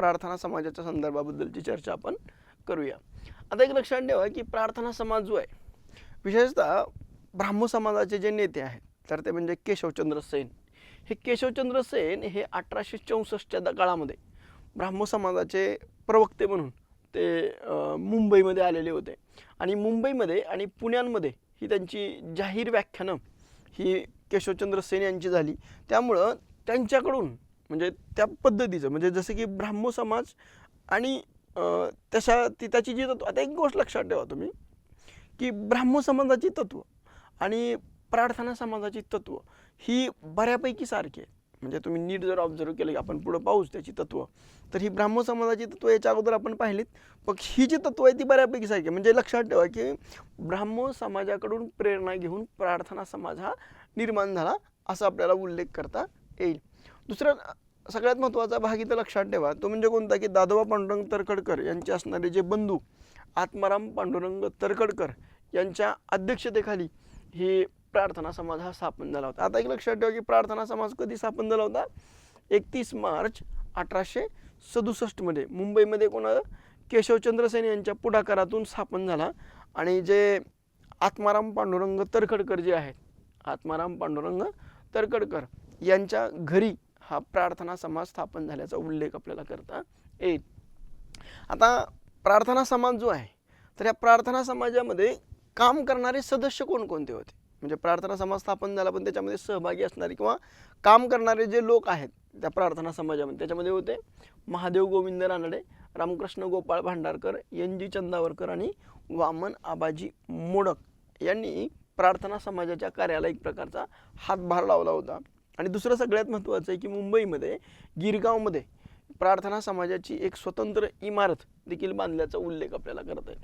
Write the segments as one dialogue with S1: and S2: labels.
S1: प्रार्थना समाजाच्या संदर्भाबद्दलची चर्चा आपण करूया। आता एक लक्षात ठेवा की प्रार्थना समाज जो आहे विशेषतः ब्राह्मो समाजाचे जे नेते आहेत तर ते म्हणजे केशवचंद्र सेन। हे केशवचंद्र सेन हे 1864च्या काळामध्ये ब्राह्मो समाजाचे प्रवक्ते म्हणून ते मुंबईमध्ये आलेले होते आणि मुंबईमध्ये आणि पुण्यामध्ये ही त्यांची जाहीर व्याख्यानं ही केशवचंद्र सेन यांची झाली। त्यामुळं त्यांच्याकडून म्हणजे त्या पद्धतीचं म्हणजे जसं की ब्राह्मो समाज आणि त्याची जी तत्व, आता एक गोष्ट लक्षात ठेवा तुम्ही की ब्राह्मो समाजाची तत्व आणि प्रार्थना समाजाची तत्व ही बऱ्यापैकी सारखी आहे। म्हणजे तुम्ही नीट जर ऑब्झर्व केलं की आपण पुढे पाहूच त्याची तत्व, तर ही ब्राह्मो समाजाची तत्व याच्या अगोदर आपण पाहिलीत, पण ही जी तत्व आहे ती बऱ्यापैकी सारखी आहे। म्हणजे लक्षात ठेवा की ब्राह्मो समाजाकडून प्रेरणा घेऊन प्रार्थना समाज हा निर्माण झाला असा आपल्याला उल्लेख करता येईल। दुसरा सगळ्यात महत्त्वाचा भाग इथं लक्षात ठेवा तो म्हणजे कोणता की दादोबा पांडुरंग तरखडकर यांचे असणारे जे बंधू आत्माराम पांडुरंग तरखडकर यांच्या अध्यक्षतेखाली ही प्रार्थना समाज हा स्थापन झाला होता। आता एक लक्षात ठेवा की प्रार्थना समाज कधी स्थापन झाला होता? 31 मार्च 1867 मध्ये मुंबईमध्ये केशवचंद्र सेन यांच्या पुढाकारातून स्थापन झाला आणि जे आत्माराम पांडुरंग तरखडकर जे आहेत, आत्माराम पांडुरंग तरखडकर यांच्या घरी हा प्रार्थना समाज स्थापन झाल्याचा उल्लेख आपल्याला करता येईल। आता प्रार्थना समाज जो आहे तर या प्रार्थना समाजामध्ये काम करणारे सदस्य कोणकोणते होते? म्हणजे प्रार्थना समाज स्थापन झाला पण त्याच्यामध्ये सहभागी असणारे किंवा काम करणारे जे लोक आहेत त्या प्रार्थना समाजामध्ये त्याच्यामध्ये होते महादेव गोविंद रानडे, रामकृष्ण गोपाळ भांडारकर, NG चंदावरकर आणि वामन आबाजी मोडक यांनी प्रार्थना समाजाच्या कार्याला एक प्रकारचा हातभार लावला होता। आणि दुसरं सगळ्यात महत्त्वाचं आहे की मुंबईमध्ये गिरगावमध्ये प्रार्थना समाजाची एक स्वतंत्र इमारत देखील बांधल्याचा उल्लेख आपल्याला करता येईल।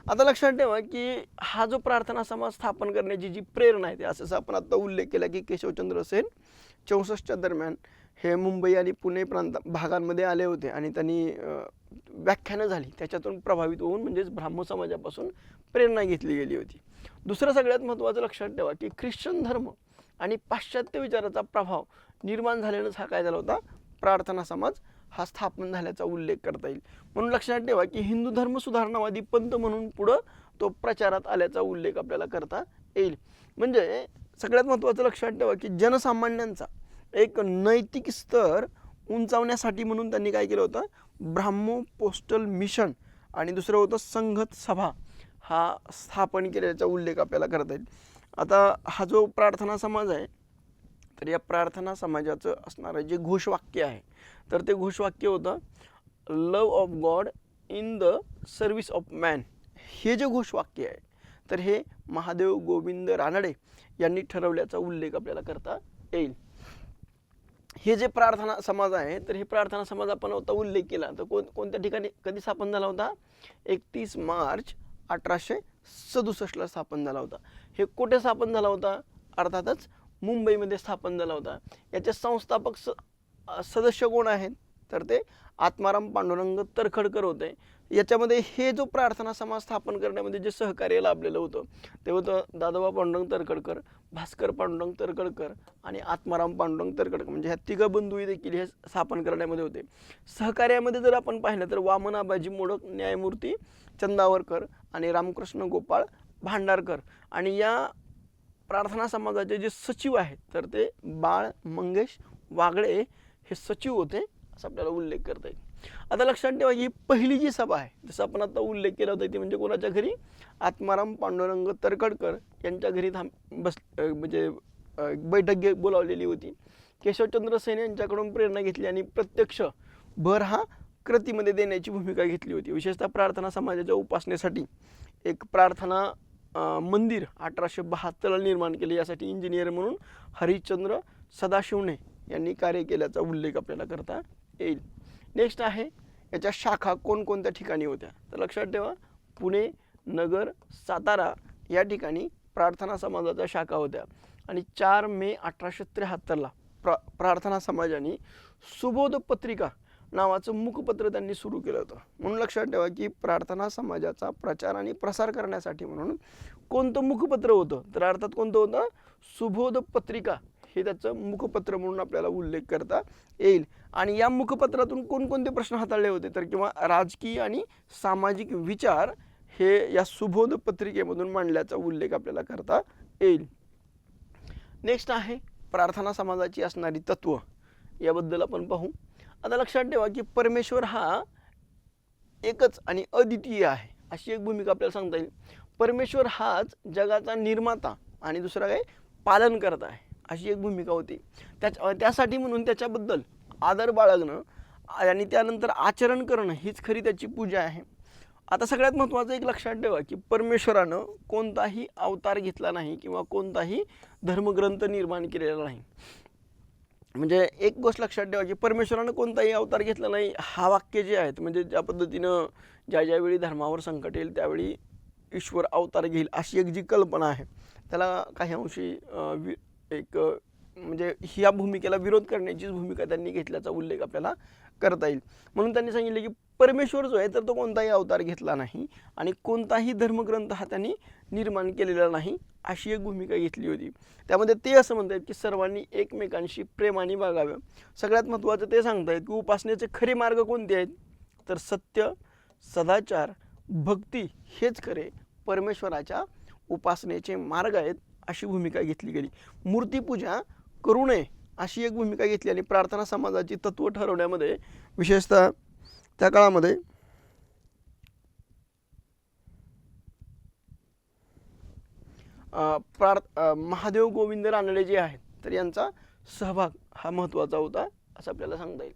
S1: आता लक्षात ठेवा की हा जो प्रार्थना समाज स्थापन करण्याची जी प्रेरणा आहे ते असं आपण आता उल्लेख केला की केशवचंद्र सेन 64च्या दरम्यान हे मुंबई आणि पुणे भागांमध्ये आले होते आणि त्यांनी व्याख्यानं झाली त्याच्यातून प्रभावित होऊन म्हणजेच ब्राह्मो समाजापासून प्रेरणा घेतली गेली होती। दुसरं सगळ्यात महत्त्वाचं लक्षात ठेवा की ख्रिश्चन धर्म आणि पाश्चात्य विचाराचा प्रभाव निर्माण झाल्यानंच हा काय झाला होता प्रार्थना समाज हा स्थापन झाल्याचा उल्लेख करता येईल। म्हणून लक्षात ठेवा की हिंदू धर्म सुधारणावादी पंथ म्हणून पुढं तो प्रचारात आल्याचा उल्लेख आपल्याला करता येईल। म्हणजे सगळ्यात महत्त्वाचं लक्षात ठेवा की जनसामान्यांचा एक नैतिक स्तर उंचावण्यासाठी म्हणून त्यांनी काय केलं होतं ब्राह्मो पोस्टल मिशन आणि दुसरं होतं संघत सभा हा स्थापन केल्याचा उल्लेख आपल्याला करता येईल। आता हा जो प्रार्थना समाज आहे तर या प्रार्थना समाजाचं असणारं जे घोषवाक्य आहे तर ते घोषवाक्य होतं love of God in the service of man. हे जे घोषवाक्य आहे तर हे महादेव गोविंद रानडे यांनी ठरवल्याचा उल्लेख आपल्याला करता येईल। हे जे प्रार्थना समाज आहे तर हे प्रार्थना समाज आपण आता उल्लेख केला तर कोणत्या ठिकाणी कधी स्थापन झाला होता? 31 मार्च 1867ला स्थापन झाला होता। हे कुठे स्थापन झाला होता? अर्थातच मुंबईमध्ये स्थापन झाला होता। याचे संस्थापक सदस्य कोण आहेत तर ते आत्माराम पांडुरंग तरखडकर होते। याच्यामध्ये हे जो प्रार्थना समाज स्थापन करण्यामध्ये जे सहकार्य लाभलेलं होतं ते होतं दादोबा पांडुरंग तरखडकर, भास्कर पांडुरंग तरखडकर आणि आत्माराम पांडुरंग तरखडकर। म्हणजे ह्या तिघ बंधू देखील हे स्थापन करण्यामध्ये होते। सहकार्यामध्ये जर आपण पाहिलं तर वामन आबाजी मोडक, न्यायमूर्ती चंदावरकर आणि रामकृष्ण गोपाळ भांडारकर आणि या प्रार्थना समाजाचे जे सचिव आहेत तर ते बाळ मंगेश वागळे हे सचिव होते असं आपल्याला उल्लेख करता येईल। आता लक्षात ठेवा ही पहिली जी सभा आहे जसं आपण आता उल्लेख केला होता ती म्हणजे कोणाच्या घरी आत्माराम पांडुरंग तरखडकर यांच्या घरी म्हणजे बैठक बोलावलेली होती। केशवचंद्र सेन यांच्याकडून प्रेरणा घेतली आणि प्रत्यक्ष भर हा कृतीमध्ये देण्याची भूमिका घेतली होती। विशेषतः प्रार्थना समाजाच्या उपासनेसाठी एक प्रार्थना मंदिर 1872ला निर्माण केले यासाठी इंजिनियर म्हणून हरिश्चंद्र सदाशिवने यांनी कार्य केल्याचा उल्लेख आपल्याला करता येईल। नेक्स्ट आहे याच्या शाखा कोणकोणत्या ठिकाणी होत्या तर लक्षात ठेवा पुणे, नगर, सातारा या ठिकाणी प्रार्थना समाजाच्या शाखा होत्या आणि 4 मे 1873ला प्रार्थना समाजाने सुबोध पत्रिका नावाचं मुखपत्र त्यांनी सुरू केलं होतं। म्हणून लक्षात ठेवा की प्रार्थना समाजाचा प्रचार आणि प्रसार करण्यासाठी म्हणून कोणतं मुखपत्र होतं तर अर्थात कोणतं होतं सुबोध पत्रिका हे त्याचं मुखपत्र म्हणून आपल्याला उल्लेख करता येईल. आणि या मुखपत्रातून कोणकोणते प्रश्न हाताळले होते तर किंवा राजकीय आणि सामाजिक विचार हे या सुबोध पत्रिकेमधून मांडल्याचा उल्लेख आपल्याला करता येईल. नेक्स्ट आहे प्रार्थना समाजाची असणारी तत्व, याबद्दल आपण पाहू. आता लक्षात ठेवा की परमेश्वर हा एकच आणि अद्वितीय आहे अशी एक भूमिका आपल्याला सांगता येईल. परमेश्वर हाच जगाचा निर्माता आणि दुसरा काय पालनकर्ता आहे अशी एक भूमिका होती. त्यासाठी म्हणून त्याच्याबद्दल आदर बाळगणं आणि त्यानंतर आचरण करणं हीच खरी त्याची पूजा आहे. आता सगळ्यात महत्त्वाचं एक लक्षात ठेवा की परमेश्वरानं कोणताही अवतार घेतला नाही किंवा कोणताही धर्मग्रंथ निर्माण केलेला नाही. म्हणजे एक गोष्ट लक्षात ठेवा की परमेश्वरानं कोणताही अवतार घेतला नाही. हा वाक्य जे आहेत म्हणजे ज्या पद्धतीनं ज्यावेळी धर्मावर संकट येईल त्यावेळी ईश्वर अवतार घेईल अशी एक जी कल्पना आहे त्याला काही अंशी एक म्हणजे ह्या भूमिकेला विरोध करण्याचीच भूमिका त्यांनी घेतल्याचा उल्लेख आपल्याला करता येईल. म्हणून त्यांनी सांगितले की परमेश्वर जो आहे तर तो कोणताही अवतार घेतला नाही आणि कोणताही धर्मग्रंथ हा त्यांनी निर्माण केलेला नाही अशी एक भूमिका घेतली होती. त्यामध्ये ते असं म्हणतात की सर्वांनी एकमेकांशी प्रेमाने वागावं. सगळ्यात महत्त्वाचं ते सांगतायत की उपासनेचे खरे मार्ग कोणते आहेत तर सत्य, सदाचार, भक्ती हेच खरे परमेश्वराच्या उपासनेचे मार्ग आहेत अशी भूमिका घेतली गेली. मूर्तीपूजा करू नये अशी एक भूमिका घेतली आणि प्रार्थना समाजाची तत्व ठरवण्यामध्ये विशेषतः त्या काळामध्ये महादेव गोविंद रानडे जे आहेत तर यांचा सहभाग हा महत्त्वाचा होता असं आपल्याला सांगता येईल.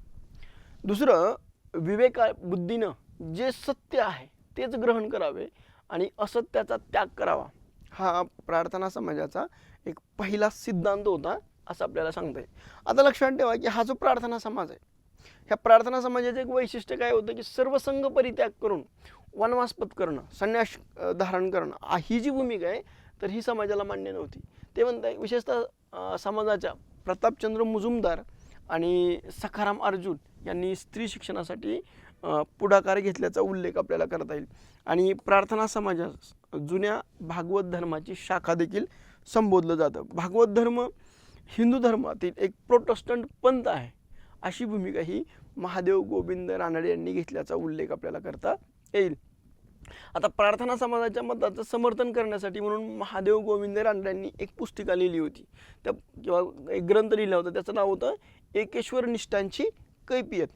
S1: दुसरं, विवेका बुद्धीनं जे सत्य आहे तेच ग्रहण करावे आणि असत्याचा त्याग करावा हा प्रार्थना समाजाचा एक पहिला सिद्धांत होता असं आपल्याला सांगता येईल. आता लक्षात ठेवा की हा जो प्रार्थना समाज आहे ह्या प्रार्थना समाजाचं एक वैशिष्ट्य काय होतं की सर्व संघ परित्याग करून वनवास पत्करणं, संन्यास धारण करणं ही जी भूमिका आहे तर ही समाजाला मान्य नव्हती. ते म्हणतात विशेषतः समाजाच्या प्रतापचंद्र मुजुमदार आणि सखाराम अर्जुन यांनी स्त्री शिक्षणासाठी पुढाकार घेतल्याचा उल्लेख आपल्याला करता येईल. आणि प्रार्थना समाजास जुन्या भागवत धर्माची शाखा देखील संबोधलं जातं. भागवत धर्म हिंदू धर्मातील एक प्रोटेस्टंट पंथ आहे अशी भूमिका ही महादेव गोविंद रानडे यांनी घेतल्याचा उल्लेख आपल्याला करता येईल. आता प्रार्थना समाजाच्या मताचं समर्थन करण्यासाठी म्हणून महादेव गोविंद रानडे यांनी एक पुस्तिका लिहिली होती त्या किंवा एक ग्रंथ लिहिला होता त्याचं नाव होतं एकेश्वर निष्ठांची कैफियत.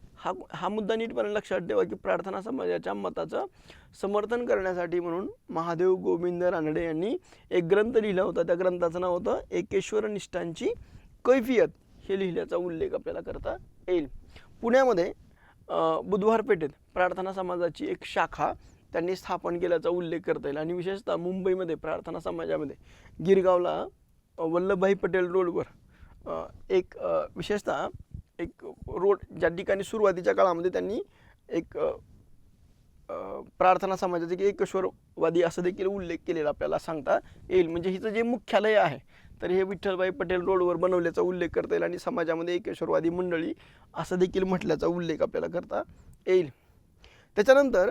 S1: हा मुद्दा नीटपणे लक्षात ठेवा की प्रार्थना समाजाच्या मताचं समर्थन करण्यासाठी म्हणून महादेव गोविंद रानडे यांनी एक ग्रंथ लिहिला होता. त्या ग्रंथाचं नाव होतं एकेश्वर निष्ठांची कैफियत हे लिहिल्याचा उल्लेख आपल्याला करता येईल. पुण्यामध्ये बुधवार पेठेत प्रार्थना समाजाची एक शाखा त्यांनी स्थापन केल्याचा उल्लेख करता येईल. आणि विशेषतः मुंबईमध्ये प्रार्थना समाजामध्ये गिरगावला वल्लभभाई पटेल रोडवर एक विशेषतः एक रोड ज्या ठिकाणी सुरुवातीच्या काळामध्ये त्यांनी एक प्रार्थना समाजाचे एकेश्वरवादी असं देखील उल्लेख केलेला आपल्याला सांगता येईल. म्हणजे हिचं जे मुख्यालय आहे तर हे विठ्ठलभाई पटेल रोडवर बनवल्याचा उल्लेख करता येईल आणि समाजामध्ये एकेश्वरवादी मंडळी असं देखील म्हटल्याचा उल्लेख आपल्याला करता येईल. त्याच्यानंतर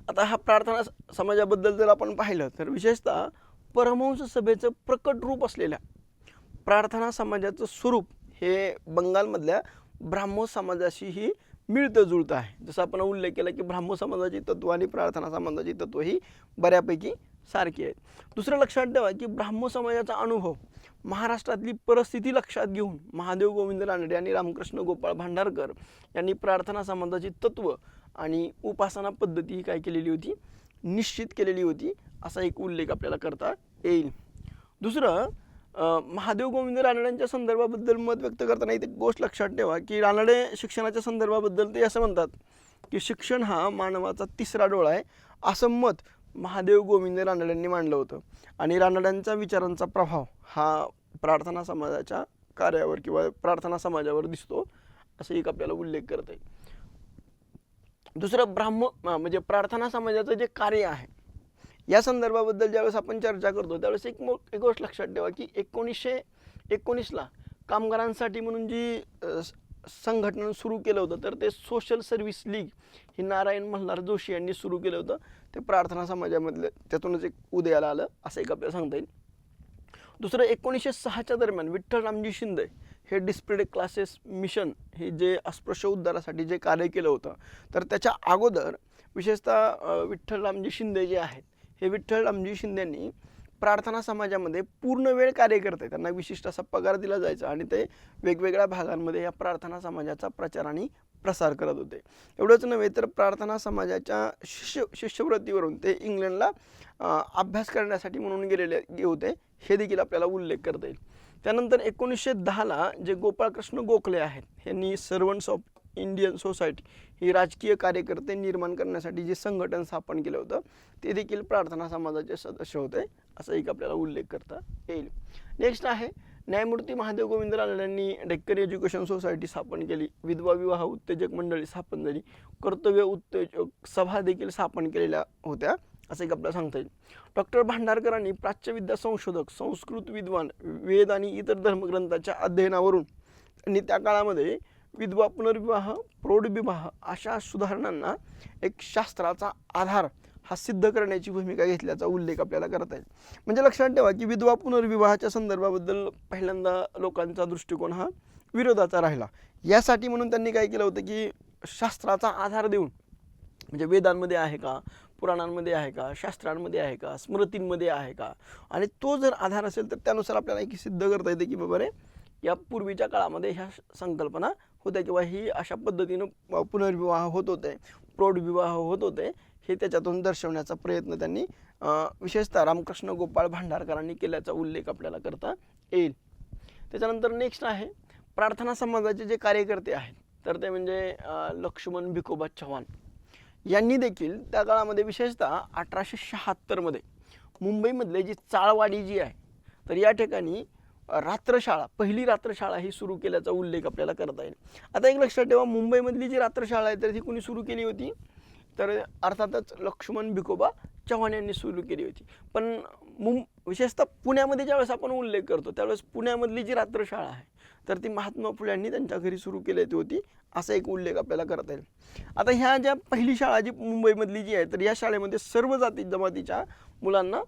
S1: आता हा प्रार्थना समाजाबद्दल जर आपण पाहिलं तर विशेषतः परमहंस सभेचं प्रकट रूप असलेल्या प्रार्थना समाजाचं स्वरूप हे बंगालमधल्या ब्राह्मो समाजाशीही मिळतं जुळतं आहे. जसं आपण उल्लेख केला की ब्राह्मो समाजाची तत्व आणि प्रार्थना समाजाची तत्व ही बऱ्यापैकी सारखी आहेत. दुसरं लक्षात ठेवा की ब्राह्मो समाजाचा अनुभव महाराष्ट्रातली परिस्थिती लक्षात घेऊन महादेव गोविंद रानडे आणि रामकृष्ण गोपाळ भांडारकर यांनी प्रार्थना समाजाची तत्व आणि उपासना पद्धती ही काय केलेली होती निश्चित केलेली होती असा एक उल्लेख आपल्याला करता येईल. दुसरं, महादेव गोविंद रानड्यांच्या संदर्भाबद्दल मत व्यक्त करताना एक गोष्ट लक्षात ठेवा की रानडे शिक्षणाच्या संदर्भाबद्दल ते असं म्हणतात की शिक्षण हा मानवाचा तिसरा डोळा आहे असं मत महादेव गोविंद रानड्यांनी मांडलं होतं. आणि रानड्यांच्या विचारांचा प्रभाव हा प्रार्थना समाजाच्या कार्यावर किंवा प्रार्थना समाजावर दिसतो असं एक आपल्याला उल्लेख करता येईल. दुसरं, म्हणजे प्रार्थना समाजाचं जे कार्य आहे या संदर्भाबद्दल ज्यावेळेस आपण चर्चा करतो त्यावेळेस एक गोष्ट लक्षात ठेवा की 1919ला कामगारांसाठी म्हणून जी संघटना सुरू केलं होतं तर ते सोशल सर्व्हिस लीग ही नारायण मल्हार जोशी यांनी सुरू केलं होतं. ते प्रार्थना समाजामधलं त्यातूनच एक उदयाला आलं असं एक आपल्याला सांगता येईल. दुसरं 1906च्या दरम्यान विठ्ठल रामजी शिंदे हे डिस्प्लेड क्लासेस मिशन हे जे अस्पृश्य उद्धारासाठी जे कार्य केलं होतं, तर त्याच्या अगोदर विशेषतः विठ्ठल रामजी शिंदे जे आहेत, हे विठ्ठल रामजी शिंदेंनी प्रार्थना समाजामध्ये पूर्ण वेळ कार्य करते, त्यांना विशिष्ट असा पगार दिला जायचा आणि ते वेगवेगळ्या भागांमध्ये या प्रार्थना समाजाचा प्रचार आणि प्रसार करत होते. एवढंच नव्हे तर प्रार्थना समाजाच्या शिष्यवृत्तीवरून ते इंग्लंडला अभ्यास करण्यासाठी म्हणून गेलेले होते, हे देखील आपल्याला उल्लेख करता येईल. त्यानंतर 1910ला जे गोपाळकृष्ण गोखले आहेत, यांनी सर्वंट्स ऑफ इंडियन सोसायटी ही राजकीय कार्यकर्ते निर्माण करण्यासाठी जे संघटन स्थापन केलं होतं, ते देखील प्रार्थना समाजाचे सदस्य होते, असा एक आपल्याला उल्लेख करता येईल. नेक्स्ट आहे न्यायमूर्ती महादेव गोविंद रानडे यांनी डेक्कन एज्युकेशन सोसायटी स्थापन केली, विधवा विवाह उत्तेजक मंडळी स्थापन झाली, कर्तव्य उत्तेजक सभा देखील स्थापन केलेल्या होत्या, असं एक आपल्याला सांगता येईल. डॉक्टर भांडारकरांनी प्राच्यविद्या संशोधक, संस्कृत विद्वान, वेद आणि इतर धर्मग्रंथाच्या अध्ययनावरून त्यांनी त्या काळामध्ये विधवा पुनर्विवाह, प्रौढविवाह अशा सुधारणांना एक शास्त्राचा आधार हा सिद्ध करण्याची भूमिका घेतल्याचा उल्लेख आपल्याला करता येईल. म्हणजे लक्षात ठेवा की विधवा पुनर्विवाहाच्या संदर्भाबद्दल पहिल्यांदा लोकांचा दृष्टिकोन हा विरोधाचा राहिला. यासाठी म्हणून त्यांनी काय केलं होतं की शास्त्राचा आधार देऊन, म्हणजे वेदांमध्ये आहे का, पुराणांमध्ये आहे का, शास्त्रांमध्ये आहे का, स्मृतींमध्ये आहे का, आणि तो जर आधार असेल तर त्यानुसार आपल्याला एक सिद्ध करता येते की बाबा रे या पूर्वीच्या काळामध्ये ह्या संकल्पना होत्या किंवा ही अशा पद्धतीनं पुनर्विवाह होत होते, प्रौढविवाह होत होते, हे त्याच्यातून दर्शवण्याचा प्रयत्न त्यांनी विशेषतः रामकृष्ण गोपाळ भांडारकरांनी केल्याचा उल्लेख आपल्याला करता येईल. त्याच्यानंतर नेक्स्ट आहे प्रार्थना समाजाचे जे कार्यकर्ते आहेत, तर ते म्हणजे लक्ष्मण भिकोबा चव्हाण यांनी देखील त्या काळामध्ये विशेषतः 1876 मुंबईमधले जी चाळवाडी जी आहे, तर या ठिकाणी रात्रशाळा, पहिली रात्रशाळा ही सुरू केल्याचा उल्लेख आपल्याला करता येईल. आता एक लक्षात ठेवा, मुंबईमधली जी रात्रशाळा आहे तर ती कोणी सुरू केली होती, तर अर्थातच लक्ष्मण भिकोबा चव्हाण यांनी सुरू केली होती. पण विशेषतः पुण्यामध्ये ज्यावेळेस आपण उल्लेख करतो त्यावेळेस पुण्यामधली जी रात्रशाळा आहे तर ती महात्मा फुले यांनी त्यांच्या घरी सुरू केली होती, असा एक उल्लेख आपल्याला करता येईल. आता ह्या ज्या पहिली शाळा जी मुंबईमधली जी आहे, तर या शाळेमध्ये सर्व जाती जमातीच्या मुलांना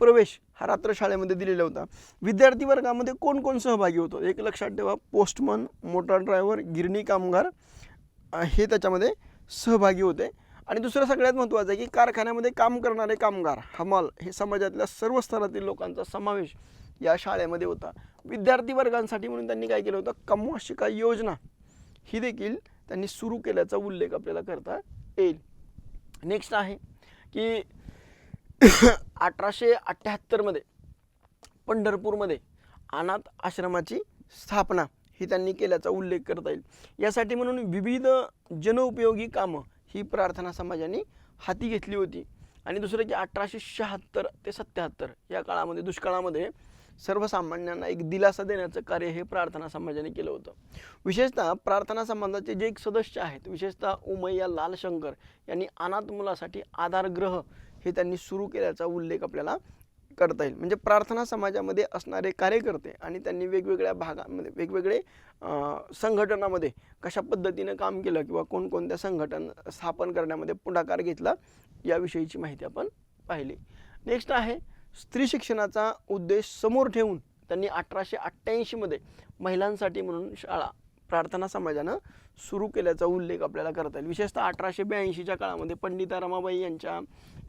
S1: प्रवेश हा रात्रशाळेमध्ये दिलेला होता. विद्यार्थी वर्गामध्ये कोण कोण सहभागी होतो, एक लक्षात ठेवा, पोस्टमन, मोटार ड्रायव्हर, गिरणी कामगार हे त्याच्यामध्ये सहभागी होते. आणि दुसरं सगळ्यात महत्त्वाचं आहे की कारखान्यामध्ये काम करणारे कामगार, हमाल हे समाजातल्या सर्व स्तरातील लोकांचा समावेश या शाळेमध्ये होता. विद्यार्थी वर्गांसाठी म्हणून त्यांनी काय केलं होतं, कमवा शिका योजना ही देखील त्यांनी सुरू केल्याचा उल्लेख आपल्याला करता येईल. नेक्स्ट आहे की 1878 पंढरपूरमध्ये अनाथ आश्रमाची स्थापना ही त्यांनी केल्याचा उल्लेख करता येईल. यासाठी म्हणून विविध जनउपयोगी कामं ही प्रार्थना समाजाने हाती घेतली होती. आणि दुसरं की 1876 ते 77 या काळामध्ये, दुष्काळामध्ये सर्वसामान्यांना एक दिलासा देण्याचं कार्य हे प्रार्थना समाजाने केलं होतं. विशेषतः प्रार्थना समाजाचे जे एक सदस्य आहेत, विशेषतः उमय्या लालशंकर यांनी अनाथ मुलासाठी आधारगृह हे त्यांनी सुरू केल्याचा उल्लेख आपल्याला करता येईल. म्हणजे प्रार्थना समाजामध्ये असणारे कार्यकर्ते आणि त्यांनी वेगवेगळ्या भागांमध्ये वेगवेगळे संघटनामध्ये कशा पद्धतीने काम केलं किंवा कोणकोणत्या संघटन स्थापन करण्यामध्ये पुढाकार घेतला याविषयीची माहिती आपण पाहिली. नेक्स्ट आहे स्त्री शिक्षणाचा उद्देश समोर ठेवून त्यांनी 1888 महिलांसाठी म्हणून शाळा प्रार्थना समाजानं सुरू केल्याचा उल्लेख आपल्याला करता येईल. विशेषतः 1882च्या काळामध्ये पंडिता रमाबाई यांच्या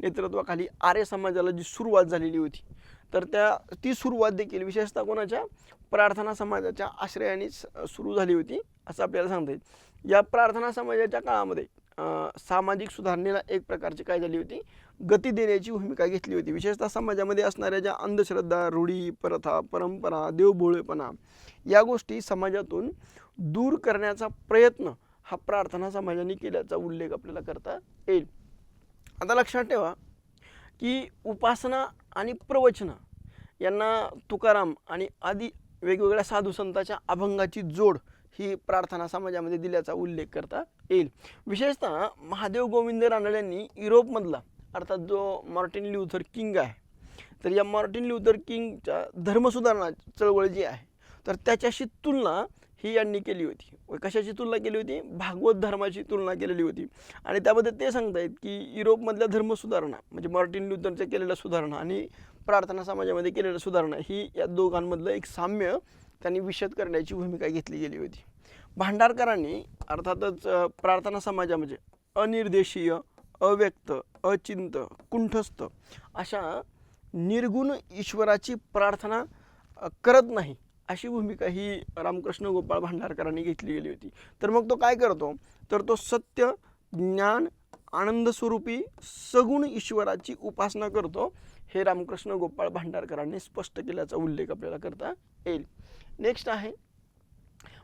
S1: नेतृत्वाखाली आर्य समाजाला जी सुरुवात झालेली होती, तर ती सुरुवात देखील विशेषतः कोणाच्या, प्रार्थना समाजाच्या आश्रयानेच सुरू झाली होती असं आपल्याला सांगता येईल. या प्रार्थना समाजाच्या काळामध्ये सामाजिक सुधारणेला एक प्रकारची काय झाली होती, गती देण्याची भूमिका घेतली होती. विशेषतः समाजामध्ये असणाऱ्या ज्या अंधश्रद्धा, रूढी, प्रथा, परंपरा, देवभोळेपणा या गोष्टी समाजातून दूर करण्याचा प्रयत्न हा प्रार्थना समाजाने केल्याचा उल्लेख आपल्याला करता येईल. आता लक्षात ठेवा की उपासना आणि प्रवचन यांना तुकाराम आणि आदी वेगवेगळ्या साधू संतांच्या अभंगाची जोड ही प्रार्थना समाजामध्ये दिल्याचा उल्लेख करता येईल. विशेषतः महादेव गोविंद रानडे यांनी युरोपमधला अर्थात जो मार्टिन ल्यूथर किंग आहे, तर या मार्टिन ल्यूथर किंगच्या धर्मसुधारणा चळवळ जी आहे तर त्याच्याशी तुलना ही यांनी केली होती. कशाची तुलना केली होती, भागवत धर्माची तुलना केलेली होती. आणि त्यामध्ये ते सांगतायत की युरोपमधल्या धर्मसुधारणा म्हणजे मार्टिन ल्यूथरच्या केलेल्या सुधारणा आणि प्रार्थना समाजामध्ये केलेल्या सुधारणा ही या दोघांमधलं एक साम्य त्यांनी विशद करण्याची भूमिका घेतली गेली होती. भांडारकरांनी अर्थातच प्रार्थना समाजामध्ये अनिर्देशीय, अव्यक्त, अचिंत, कुंठस्थ अशा निर्गुण ईश्वराची प्रार्थना करत नाही अशी भूमिका ही रामकृष्ण गोपाळ भांडारकरांनी घेतली गेली होती. तर मग तो काय करतो, तर तो सत्य, ज्ञान, आनंद स्वरूपी सगुण ईश्वराची उपासना करतो, हे रामकृष्ण गोपाळ भांडारकरांनी स्पष्ट केल्याचा उल्लेख आपल्याला करता येईल. नेक्स्ट आहे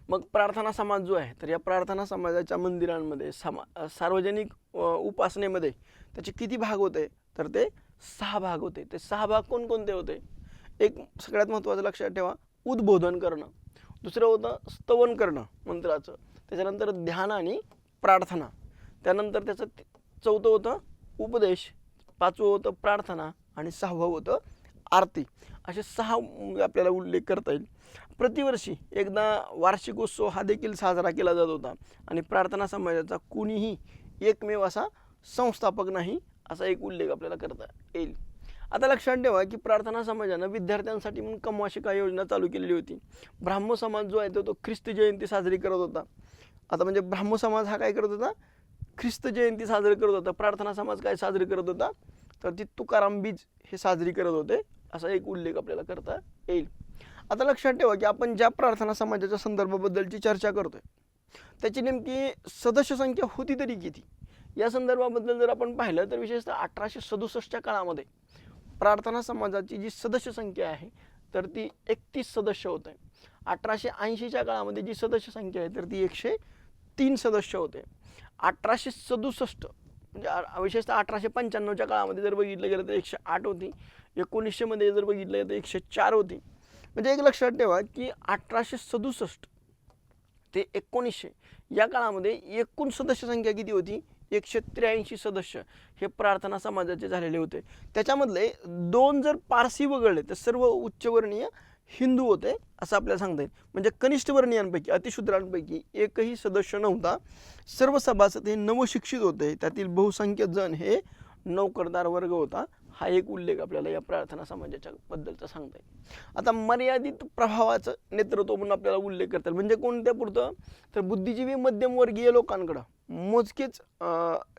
S1: मग प्रार्थना समाज जो आहे, तर या प्रार्थना समाजाच्या मंदिरांमध्ये सार्वजनिक उपासनेमध्ये त्याचे किती भाग होते, तर ते 6 भाग होते. ते 6 भाग कोणकोणते होते? एक सगळ्यात महत्त्वाचं लक्षात ठेवा, उद्बोधन करणं. दुसरं होतं स्तवन करणं मंत्राचं. त्याच्यानंतर ध्यान आणि प्रार्थना. त्यानंतर त्याचं चौथं होतं उपदेश. 5वं होतं प्रार्थना आणि 6वं होतं आरती. असे 6 आपल्याला उल्लेख करता येईल. प्रतिवर्षी एकदा वार्षिकोत्सव हा देखील साजरा केला जात होता आणि प्रार्थना समाजाचा कुणीही एकमेव असा संस्थापक नाही असा एक उल्लेख आपल्याला करता येईल. आता लक्षात ठेवा की प्रार्थना समाजानं विद्यार्थ्यांसाठी म्हणून कमवाशिका योजना चालू केलेली होती. ब्राह्मो समाज जो आहे तो ख्रिस्त जयंती साजरी करत होता. आता म्हणजे ब्राह्मो समाज हा काय करत होता, ख्रिस्त जयंती साजरी करत होता. प्रार्थना समाज काय साजरी करत होता, तर ती तुकाराम बीज हे साजरी करत होते असा एक उल्लेख आपल्याला करता येईल. आता लक्षात ठेवा की आपण ज्या प्रार्थना समाजाच्या संदर्भाबद्दलची चर्चा करतोय त्याची नेमकी सदस्य संख्या होती तरी किती, या संदर्भाबद्दल जर आपण पाहिलं तर विशेषतः 1867च्या काळामध्ये प्रार्थना समाजाची जी सदस्य संख्या आहे तर ती 31 सदस्य होते. 1880च्या काळामध्ये जी सदस्य संख्या आहे तर ती 103 सदस्य होते. 1867 म्हणजे विशेषतः 1895च्या काळामध्ये जर बघितलं गेलं तर 108 होती. 1900 मध्ये जर बघितलं गेलं तर 104 होती. म्हणजे एक लक्षात ठेवा की 1867 ते 1900 या काळामध्ये एकूण सदस्य संख्या किती होती, 183 सदस्य हे प्रार्थना समाजाचे झालेले होते. त्याच्यामधले 2 जर पारसी वगळले तर सर्व उच्चवर्णीय हिंदू होते असं आपल्याला सांगता येईल. म्हणजे कनिष्ठ वर्णीयांपैकी अतिशूद्रांपैकी एकही सदस्य नव्हता. सर्व सभासद हे नवशिक्षित होते. त्यातील बहुसंख्य जण हे नोकरदार वर्ग होता. हा एक उल्लेख आपल्याला या प्रार्थना समाजाच्या बद्दलचा सांगता येईल. आता मर्यादित प्रभावाचं नेतृत्व म्हणून आपल्याला उल्लेख करता येईल. म्हणजे कोणत्या पुरतं, तर बुद्धिजीवी मध्यमवर्गीय लोकांकडं मोजकेच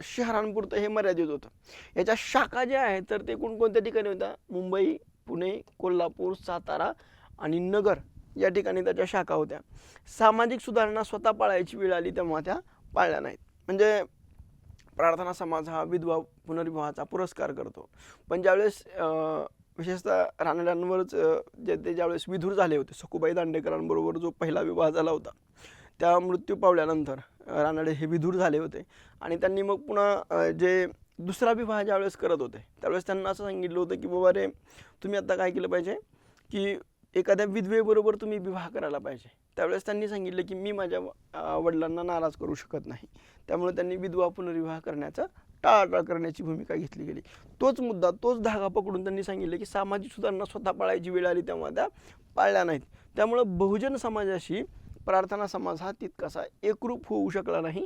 S1: शहरांपुरतं हे मर्यादित होतं. याच्या शाखा ज्या आहेत तर ते कोणकोणत्या ठिकाणी होत्या, मुंबई, पुणे, कोल्हापूर, सातारा आणि नगर या ठिकाणी त्याच्या शाखा होत्या. सामाजिक सुधारणा स्वतः पाळायची वेळ आली तेव्हा त्या पाळल्या नाहीत. म्हणजे प्रार्थना समाज हा विधवा पुनर्विवाहाचा पुरस्कार करतो. पण ज्यावेळेस विशेषतः रानड्यांवरच ते ज्यावेळेस विधूर झाले होते, सखुबाई दांडेकरांबरोबर जो पहिला विवाह झाला होता त्या मृत्यू पावल्यानंतर रानडे हे विधूर झाले होते आणि त्यांनी मग पुन्हा जे दुसरा विवाह ज्यावेळेस करत होते त्यावेळेस त्यांना असं सांगितलं होतं की बाबा रे, तुम्ही आता काय केलं पाहिजे की एखाद्या विधवेबरोबर तुम्ही विवाह करायला पाहिजे. त्यावेळेस त्यांनी सांगितलं की मी माझ्या वडिलांना नाराज करू शकत नाही. त्यामुळे त्यांनी विधवा पुनर्विवाह करण्याचा टाळाटाळ करण्याची भूमिका घेतली गेली. तोच मुद्दा, तोच धागा पकडून त्यांनी सांगितलं की सामाजिक सुधारणा स्वतः पाळायची वेळ आली तेव्हा त्या पाळल्या नाहीत. त्यामुळं बहुजन समाजाशी प्रार्थना समाज हा तितकासा एकरूप होऊ शकला नाही